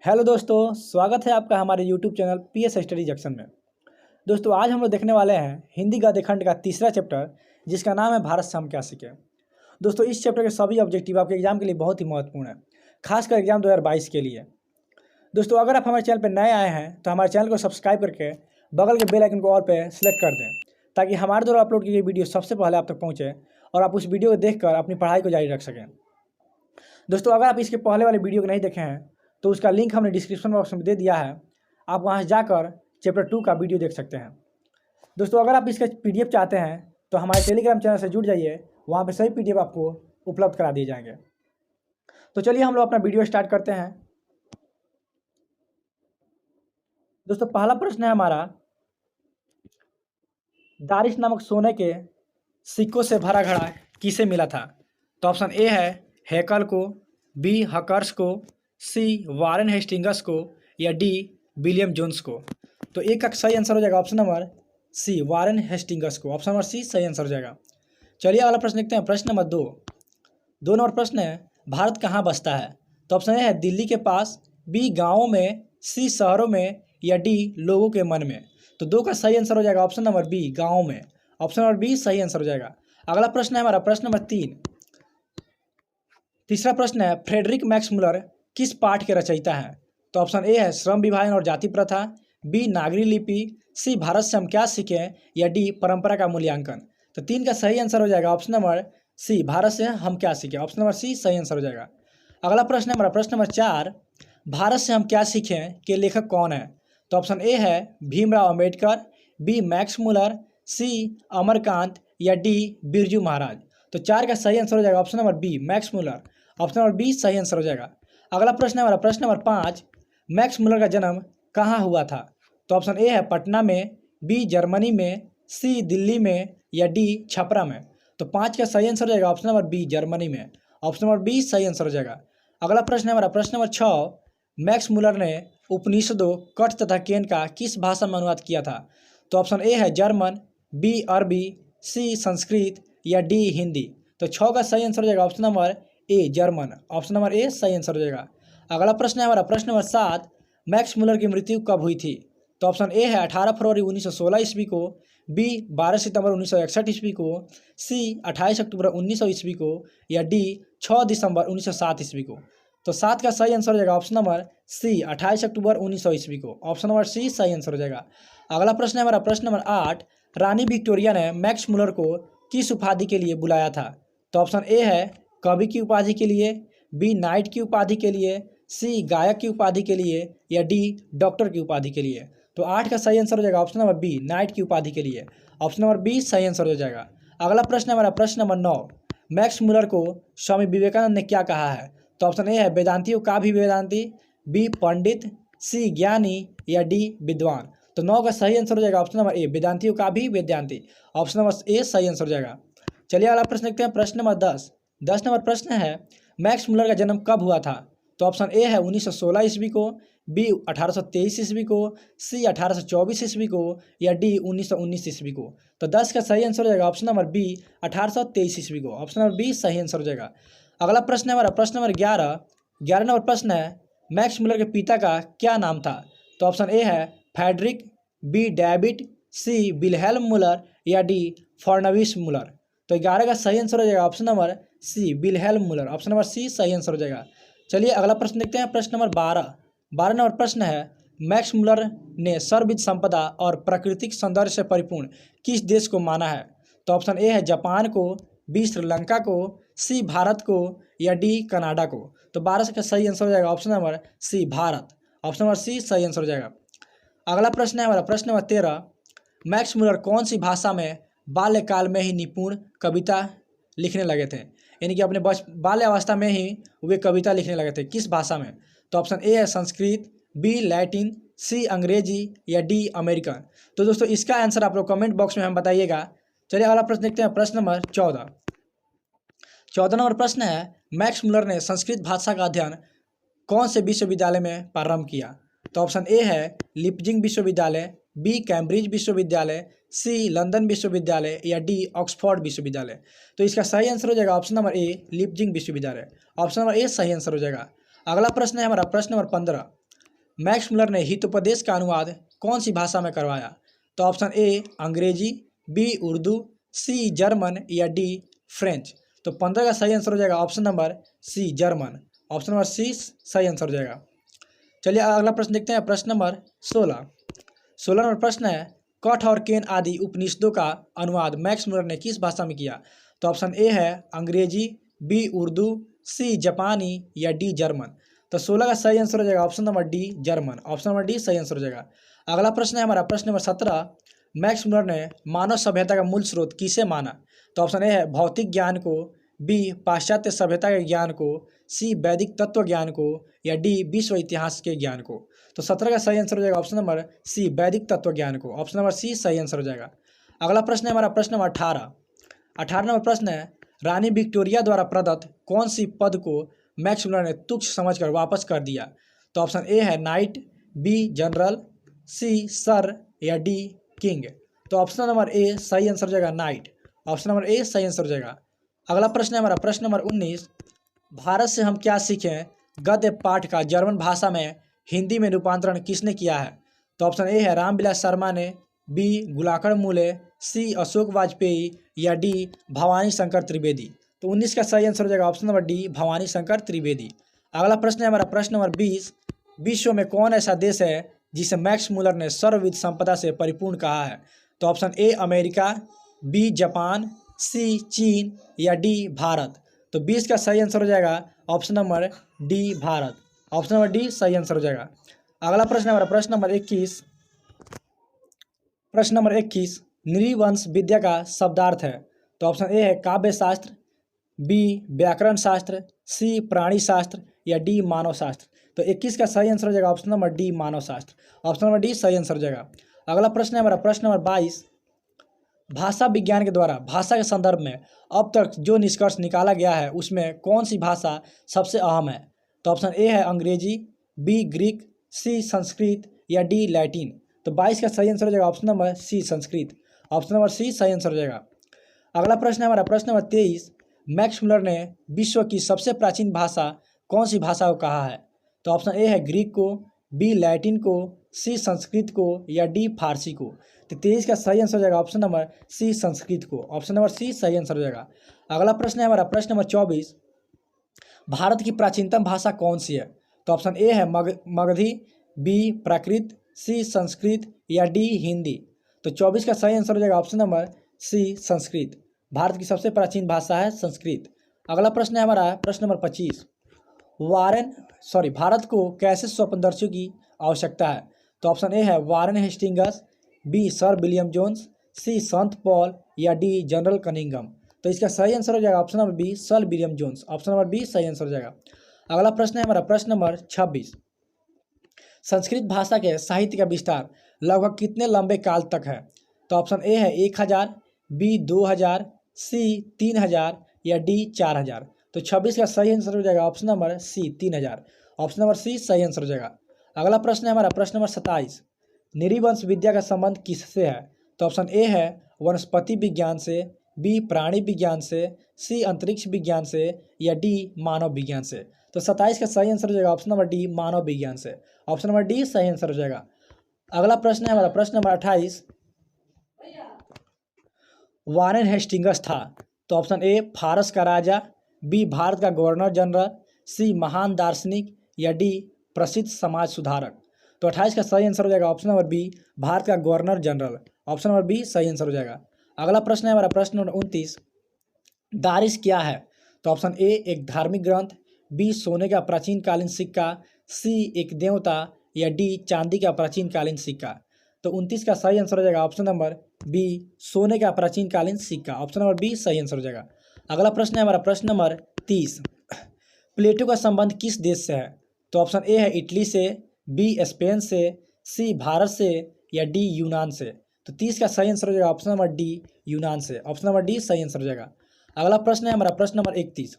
Hello दोस्तों, स्वागत है आपका हमारे YouTube channel PS study junction में। दोस्तों आज हम लोग देखने वाले हैं हिंदी गद्य खंड का तीसरा चैप्टर, जिसका नाम है भारत से हम क्या सीखे। दोस्तों इस चैप्टर के सभी ऑब्जेक्टिव आपके एग्जाम के लिए बहुत ही महत्वपूर्ण है, खासकर एग्जाम 2022 के लिए। दोस्तों अगर आप हमारे चैनल पर नए आए हैं तो हमारे चैनल को सब्सक्राइब करके बगल के बेल आइकन को ऑल पे सेलेक्ट कर दें, ताकि हमारे द्वारा अपलोड की गई वीडियो सबसे पहले आप तक पहुँचे और आप उस वीडियो को देखकर अपनी पढ़ाई को जारी रख सकें। दोस्तों अगर आप इसके पहले वाले वीडियो को नहीं देखे हैं तो उसका लिंक हमने डिस्क्रिप्शन बॉक्स में दे दिया है, आप वहां से जाकर चैप्टर 2 का वीडियो देख सकते हैं। दोस्तों अगर आप इसका पीडीएफ चाहते हैं तो हमारे टेलीग्राम चैनल से जुड़ जाइए, वहां पे सभी पीडीएफ आपको उपलब्ध करा दिए जाएंगे। तो चलिए हम लोग अपना वीडियो स्टार्ट करते हैं। दोस्तों पहला प्रश्न है हमारा, दारिश नामक सोने के सिक्कों से भरा घड़ा किसे मिला था? तो ऑप्शन ए है हैकल को, बी हकर्स को, सी वारेन हेस्टिंगस को, या डी विलियम जोन्स को। तो एक का सही आंसर हो जाएगा option number C, Warren Hastings को। ऑप्शन नंबर सी सही आंसर हो जाएगा। चलिए अगला प्रश्न देखते हैं। प्रश्न नंबर 2 नंबर प्रश्न है, भारत कहाँ बसता है? तो ऑप्शन ए है दिल्ली के पास, बी गाँवों में, सी शहरों में, या डी लोगों के मन में। तो 2 का सही आंसर हो जाएगा ऑप्शन नंबर बी, गाँव में। ऑप्शन नंबर बी सही आंसर हो जाएगा। अगला प्रश्न है हमारा प्रश्न नंबर 3। तीसरा प्रश्न है, फ्रेडरिक मैक्स मुलर किस पाठ के रचयिता हैं? तो ऑप्शन ए है श्रम विभाजन और जाति प्रथा, बी नागरी लिपि, सी भारत से हम क्या सीखें, या डी परंपरा का मूल्यांकन। तो 3 का सही आंसर हो जाएगा ऑप्शन नंबर सी, भारत से हम क्या सीखें। ऑप्शन नंबर सी सही आंसर हो जाएगा। अगला प्रश्न है हमारा प्रश्न नंबर 4, भारत से हम क्या सीखें के लेखक कौन है? तो ऑप्शन ए है Bhimrao Ambedkar, B Max Muller, C Amarkant, या डी बिरजू महाराज। तो 4 का सही आंसर हो जाएगा option number B, Max Muller. Option number B सही आंसर हो जाएगा। अगला प्रश्न है हमारा प्रश्न नंबर 5, मैक्स मुलर का जन्म कहाँ हुआ था? तो ऑप्शन ए है पटना में, बी जर्मनी में, सी दिल्ली में, या डी छपरा में। तो 5 का सही आंसर हो जाएगा ऑप्शन नंबर बी, जर्मनी में। ऑप्शन नंबर बी सही आंसर हो जाएगा। अगला प्रश्न है हमारा प्रश्न नंबर 6, मैक्स मुलर ने उपनिषदों, कठ तथा केन का किस भाषा में अनुवाद किया था? तो ऑप्शन ए है जर्मन, बी अरबी, सी संस्कृत, या डी हिंदी। तो 6 का सही आंसर हो जाएगा option number A, German. Option number A सही आंसर हो जाएगा। अगला प्रश्न है हमारा प्रश्न नंबर 7, मैक्स मुलर की मृत्यु कब हुई थी? तो ऑप्शन ए है 18 फरवरी 1916 ईस्वी को, बी 12 सितंबर 1961 ईस्वी को, सी 28 अक्टूबर 1900 ईस्वी को, या डी 6 दिसंबर 1907 ईस्वी को। तो 7 का सही आंसर हो जाएगा ऑप्शन नंबर सी, 28 अक्टूबर 1900 ईस्वी को। ऑप्शन नंबर सी सही आंसर हो जाएगा। अगला प्रश्न है हमारा प्रश्न नंबर 8, रानी विक्टोरिया ने मैक्स मुलर को किस उपाधि के लिए बुलाया था? तो ऑप्शन ए है कवि की उपाधि के लिए, बी नाइट की उपाधि के लिए, सी गायक की उपाधि के लिए, या डी डॉक्टर की उपाधि के लिए। तो 8 का सही आंसर हो जाएगा ऑप्शन नंबर बी, नाइट की उपाधि के लिए। ऑप्शन नंबर बी सही आंसर हो जाएगा। अगला प्रश्न है हमारा प्रश्न नंबर 9, मैक्स मुलर को स्वामी विवेकानंद ने क्या कहा है? तो ऑप्शन ए है वेदांतियों का भी वेदांती, बी पंडित, सी ज्ञानी, या डी विद्वान। तो 9 का सही आंसर हो जाएगा ऑप्शन नंबर ए, वेदांतियों का भी वेदांती। ऑप्शन नंबर ए सही आंसर हो जाएगा। चलिए अगला प्रश्न देखते हैं। प्रश्न नंबर 10 नंबर प्रश्न है, मैक्स मुलर का जन्म कब हुआ था? तो ऑप्शन ए है 1916 ईस्वी को, बी 1823 ईस्वी को, सी 1824 ईस्वी को, या डी 1919 ईस्वी को। तो 10 का सही आंसर हो जाएगा ऑप्शन नंबर बी, 1823 ईस्वी को। ऑप्शन नंबर बी सही आंसर हो जाएगा। अगला प्रश्न है हमारा प्रश्न नंबर 11 नंबर प्रश्न है, मैक्स मुलर के पिता का क्या नाम था? तो ऑप्शन ए है फ्रेडरिक, बी डेविड, सी विल्हेल्म मुलर, या डी फर्नविस मुलर। तो 11 का सही आंसर हो जाएगा ऑप्शन नंबर सी, विल्हेल्म मुलर। ऑप्शन नंबर सी सही आंसर हो जाएगा। चलिए अगला प्रश्न देखते हैं। प्रश्न नंबर 12 नंबर प्रश्न है, मैक्स मुलर ने सर्वविध संपदा और प्राकृतिक सौंदर्य से परिपूर्ण किस देश को माना है? तो ऑप्शन ए है जापान को, बी श्रीलंका को, सी भारत को, या डी कनाडा को। तो 12 का सही आंसर हो जाएगा option number C, Bharat. Option number C सही आंसर हो जाएगा। अगला प्रश्न है हमारा प्रश्न नंबर 13, मैक्स मुलर कौन सी भाषा में बाल्यकाल में ही निपुण कविता लिखने लगे थे? यानी कि अपने बाल्यावस्था में ही वे कविता लिखने लगे थे, किस भाषा में? तो ऑप्शन ए है संस्कृत, बी लैटिन, सी अंग्रेजी, या डी अमेरिकन। तो दोस्तों इसका आंसर आप लोग कमेंट बॉक्स में हम बताइएगा। चलिए अगला प्रश्न देखते हैं। प्रश्न नंबर 14 नंबर प्रश्न है, मैक्स मुलर ने संस्कृत भाषा का अध्ययन कौन से विश्वविद्यालय में प्रारंभ किया? तो ऑप्शन ए है लिपजिंग विश्वविद्यालय, बी कैम्ब्रिज विश्वविद्यालय, सी लंदन विश्वविद्यालय, या डी ऑक्सफोर्ड विश्वविद्यालय। तो इसका सही आंसर हो जाएगा ऑप्शन नंबर ए, लिपजिंग विश्वविद्यालय। ऑप्शन नंबर ए सही आंसर हो जाएगा। अगला प्रश्न है हमारा प्रश्न नंबर 15, मैक्स मुलर ने हितोपदेश का अनुवाद कौन सी भाषा में करवाया? तो option A Angrezi, B Urdu, C German या डी फ्रेंच। तो 15 का सही आंसर हो जाएगा option number C German. Option number C सही आंसर हो जाएगा। चलिए अगला प्रश्न देखते हैं, प्रश्न नंबर 16। 16 नंबर प्रश्न है, कठ और केन आदि उपनिषदों का अनुवाद मैक्स मुलर ने किस भाषा में किया? तो ऑप्शन ए है अंग्रेजी, बी उर्दू, सी जापानी या डी जर्मन। तो 16 का सही आंसर हो जाएगा option number D German. Option number D सही आंसर हो जाएगा। अगला प्रश्न है हमारा प्रश्न नंबर 17। मैक्स मुलर ने मानव सभ्यता का मूल स्रोत किसे माना? तो ऑप्शन ए है भौतिक ज्ञान को, बी पाश्चात्य सभ्यता के ज्ञान को, सी वैदिक तत्व ज्ञान को या डी विश्व इतिहास के ज्ञान को। तो 17 का सही आंसर हो जाएगा ऑप्शन नंबर सी वैदिक तत्व ज्ञान को। ऑप्शन नंबर सी सही आंसर हो जाएगा। अगला प्रश्न है हमारा प्रश्न नंबर 18। 18 नंबर प्रश्न है, रानी विक्टोरिया द्वारा प्रदत्त कौन सी पद को मैक्स मुलर ने तुच्छ समझकर वापस कर दिया? तो ऑप्शन ए है नाइट, बी जनरल, सी सर या डी किंग। तो ऑप्शन नंबर ए सही आंसर हो जाएगा नाइट। ऑप्शन नंबर ए सही आंसर हो जाएगा। अगला प्रश्न है हमारा प्रश्न नंबर 19। भारत से हम क्या सीखें गद्य पाठ का जर्मन भाषा में हिंदी में रूपांतरण किसने किया है? तो ऑप्शन ए है रामविलास शर्मा ने, बी गुलाकर मूले, सी अशोक वाजपेयी या डी भवानी शंकर त्रिवेदी। तो 19 का सही आंसर हो जाएगा option number D Bhavani Shankar Trivedi. अगला प्रश्न है हमारा प्रश्न नंबर 20। विश्व में कौन ऐसा देश है जिसे मैक्स मुलर ने सर्वविध संपदा से परिपूर्ण कहा है? तो option A America, B Japan, C चीन या डी भारत। तो 20 का सही आंसर हो जाएगा option number D Bharat. Option number D सही आंसर हो जाएगा। अगला प्रश्न है हमारा प्रश्न नंबर 21। प्रश्न नंबर 21 नृवंश विद्या का शब्दार्थ है? तो ऑप्शन ए है काव्य शास्त्र, बी व्याकरण शास्त्र, सी प्राणी शास्त्र या डी मानव शास्त्र। तो 21 का सही आंसर हो जाएगा ऑप्शन नंबर डी मानव शास्त्र। ऑप्शन नंबर डी सही आंसर हो जाएगा। अगला प्रश्न है हमारा प्रश्न नंबर 22। भाषा विज्ञान के द्वारा भाषा के संदर्भ में अब तक जो निष्कर्ष निकाला गया है उसमें कौन सी भाषा सबसे अहम है? तो ऑप्शन ए है अंग्रेजी, बी ग्रीक, सी संस्कृत या डी लैटिन। तो 22 का सही आंसर हो जाएगा option number C Sanskrit. Option number C सही आंसर हो जाएगा। अगला प्रश्न है हमारा प्रश्न नंबर 23। मैक्स मुलर ने विश्व की सबसे प्राचीन भाषा कौन सी भाषा को कहा है? तो ऑप्शन ए है ग्रीक को, बी लैटिन को, सी संस्कृत को या डी फारसी को। तो 23 का सही आंसर हो जाएगा ऑप्शन नंबर सी संस्कृत को। ऑप्शन नंबर सी सही आंसर हो जाएगा। अगला प्रश्न है हमारा प्रश्न नंबर 24। भारत की प्राचीनतम भाषा कौन सी है? तो ऑप्शन ए है मगधी, बी प्राकृत, सी संस्कृत या डी हिंदी। तो 24 का सही आंसर हो जाएगा option number C Sanskrit. Bharat की सबसे प्राचीन भाषा है संस्कृत। अगला प्रश्न है हमारा प्रश्न नंबर 25। भारत को कैसे स्वप्नदर्शियों की आवश्यकता है? तो ऑप्शन ए है Warren Hastings, B sir William Jones, C Sant Paul या डी जनरल कनिंघम। तो इसका सही आंसर हो जाएगा option number B sir William Jones. Option number B सही आंसर हो जाएगा। अगला प्रश्न है हमारा प्रश्न नंबर 26। संस्कृत भाषा के साहित्य का विस्तार लगभग कितने लंबे काल तक है? तो ऑप्शन ए है 1000, बी 2000, सी 3000 या डी 4000। तो 26 का सही आंसर हो जाएगा option number C 3000। Option number C सही आंसर हो जाएगा। अगला प्रश्न है हमारा प्रश्न नंबर 27। नृवंश विद्या का संबंध किससे है? तो ऑप्शन ए है वनस्पति विज्ञान से, बी प्राणी विज्ञान से, सी अंतरिक्ष विज्ञान से या डी मानव विज्ञान से। तो 27 का सही आंसर हो जाएगा ऑप्शन नंबर डी मानव विज्ञान से। ऑप्शन नंबर डी सही आंसर हो जाएगा। अगला प्रश्न है हमारा प्रश्न नंबर 28। वारेन हेस्टिंगस था? तो ऑप्शन ए फारस का राजा, बी भारत का गवर्नर जनरल, सी महान दार्शनिक या डी प्रसिद्ध समाज सुधारक। तो 28 का सही आंसर हो जाएगा ऑप्शन नंबर बी भारत का governor general. Option number B सही आंसर हो जाएगा। अगला प्रश्न है हमारा प्रश्न नंबर 29। दारिश क्या है? तो ऑप्शन ए एक धार्मिक ग्रंथ, बी सोने का प्राचीन कालीन सिक्का, सी एक देवता या डी चांदी का प्राचीन कालीन सिक्का। तो 29 का सही आंसर हो जाएगा ऑप्शन नंबर बी सोने का प्राचीन कालीन सिक्का। ऑप्शन नंबर बी सही आंसर हो जाएगा। अगला प्रश्न है हमारा प्रश्न नंबर 30। प्लेटो का संबंध किस देश से है? तो ऑप्शन ए है इटली से, बी स्पेन से, सी भारत से या डी यूनान से। तो 30 का सही आंसर हो जाएगा ऑप्शन नंबर डी यूनान से। ऑप्शन नंबर डी सही आंसर हो जाएगा। अगला प्रश्न है हमारा प्रश्न नंबर 31।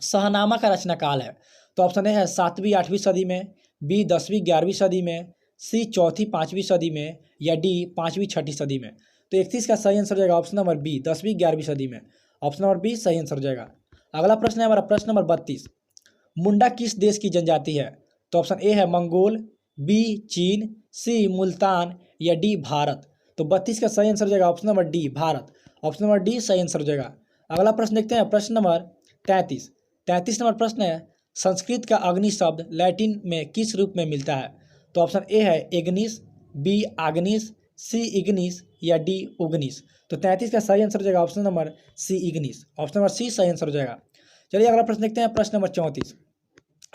शाहनामा का रचना काल है? तो ऑप्शन ए है 7वीं 8वीं सदी में, बी 10वीं 11वीं सदी में, सी 4वीं 5वीं सदी में या डी 5वीं 6वीं सदी में। तो 31 का सही आंसर हो जाएगा ऑप्शन नंबर बी 10वीं 11वीं सदी में। ऑप्शन नंबर बी सही आंसर हो जाएगा। अगला प्रश्न है हमारा प्रश्न नंबर 32। मुंडा किस देश की जनजाति है? तो ऑप्शन ए है मंगोल, बी चीन, सी मुल्तान या डी भारत। तो 32 का सही आंसर हो जाएगा option number D Bharat. Option number D सही आंसर हो जाएगा। अगला प्रश्न देखते हैं, प्रश्न नंबर 33। 33 नंबर प्रश्न है, संस्कृत का अग्नि शब्द लैटिन में किस रूप में मिलता है? तो ऑप्शन ए है एग्निस, बी आग्निस, सी इग्निस या डी उग्निस। तो 33 का सही आंसर हो जाएगा ऑप्शन नंबर सी इग्निस। ऑप्शन नंबर सी सही आंसर हो जाएगा। चलिए अगला प्रश्न देखते हैं, प्रश्न नंबर 34।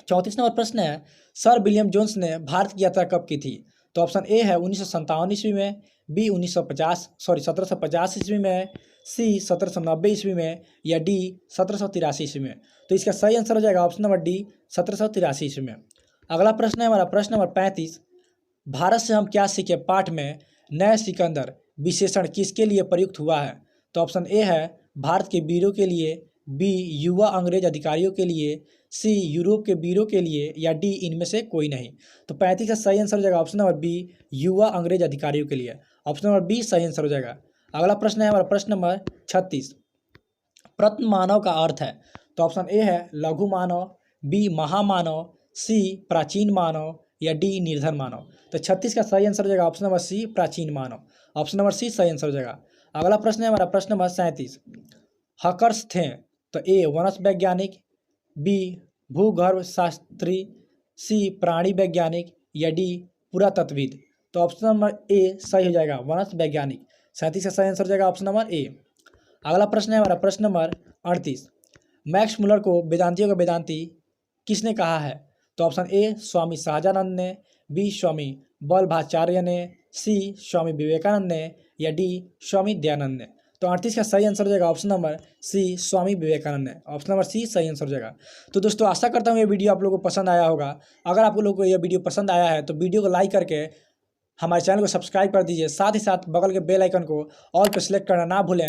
34 नंबर प्रश्न है, सर विलियम जोन्स ने भारत की यात्रा कब की थी? तो ऑप्शन ए है 1957 ईस्वी में, बी 1750 ईस्वी में, सी 1790 ईस्वी में या डी 1783 ईस्वी में। तो इसका सही आंसर हो जाएगा ऑप्शन नंबर डी 1783 ईस्वी में। अगला प्रश्न है हमारा प्रश्न नंबर 35। भारत से हम क्या सीखे पाठ में नए सिकंदर विशेषण किसके लिए प्रयुक्त हुआ है? तो ऑप्शन ए है भारत के वीरों के लिए, बी युवा अंग्रेज अधिकारियों के लिए, सी यूरोप के वीरों के लिए या डी इनमें से कोई नहीं। तो 35 का सही आंसर हो जाएगा ऑप्शन नंबर बी युवा अंग्रेज अधिकारियों के लिए। ऑप्शन नंबर बी सही आंसर हो जाएगा। अगला प्रश्न है हमारा प्रश्न नंबर 36। प्रत्न मानव का अर्थ है? तो ऑप्शन ए है लघु मानव, बी महामानव, सी प्राचीन मानव या डी निर्धन मानव। तो 36 का सही आंसर हो जाएगा ऑप्शन नंबर सी प्राचीन मानव। ऑप्शन नंबर सी सही आंसर हो जाएगा। अगला प्रश्न है हमारा प्रश्न नंबर 37। हकर्स थे? तो ए वनस्पति वैज्ञानिक, बी भूगर्भ शास्त्री, सी प्राणी वैज्ञानिक या डी पुरातत्वविद। तो ऑप्शन नंबर ए सही हो जाएगा वनस्पति वैज्ञानिक। 37 का सही आंसर हो जाएगा ऑप्शन नंबर ए। अगला प्रश्न है हमारा प्रश्न नंबर 38। मैक्स मुलर को वेदांतियों का वेदांती किसने कहा है? तो ऑप्शन ए स्वामी सहजानंद ने, बी स्वामी वल्लभाचार्य ने, सी स्वामी विवेकानंद ने या डी स्वामी दयानंद ने। तो 38 का सही आंसर हो जाएगा ऑप्शन नंबर सी स्वामी विवेकानंद ने। ऑप्शन नंबर सी सही आंसर हो जाएगा। तो दोस्तों आशा करता हूँ ये वीडियो आप लोगों को पसंद आया होगा। अगर आप लोगों को ये वीडियो पसंद आया है तो वीडियो को लाइक करके हमारे चैनल को सब्सक्राइब कर दीजिए। साथ ही साथ बगल के बेल आइकन को ऑल पर सेलेक्ट करना ना भूलें,